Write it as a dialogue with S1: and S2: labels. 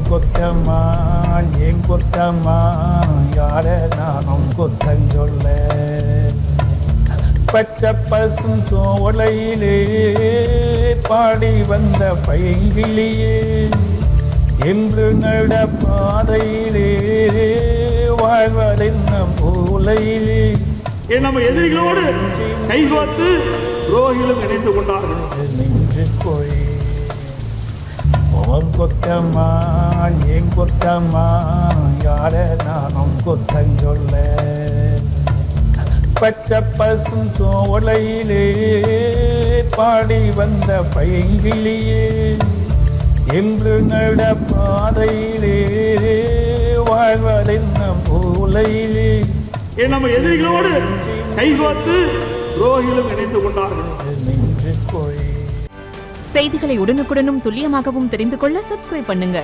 S1: கொத்தம்மா ஏன் கொத்தம்மா யார நானும் கொத்தஞ்சொல்ல பச்சை பசும் சோலையிலே பாடி வந்த பைங்கிளியே என்று நடப்பாதையிலே வாழ்வதென்ன மூலையிலே
S2: நம்ம எதிரிகளோடு கைகோத்து துரோகிகளும் இணைந்து கொண்டார்கள்.
S1: நின்று போய் உன் கொத்தம்மா ஏன் கொத்தம்மா யார நானும் கொத்தஞ்சொல்ல பச்சை பசும் சோலையிலே பாடி வந்த பைங்கிளியே என்று நடப்பாதையிலே வாழ்வதென்ன மூலையிலே
S2: நம்ம எதிரிகளோடு கைகோத்து துரோகிகளும் இணைந்து கொண்டார்கள்.
S1: நின்று போய்
S3: செய்திகளை உடனுக்குடனும் துல்லியமாகவும் தெரிந்து கொள்ள சப்ஸ்கிரைப் பண்ணுங்க.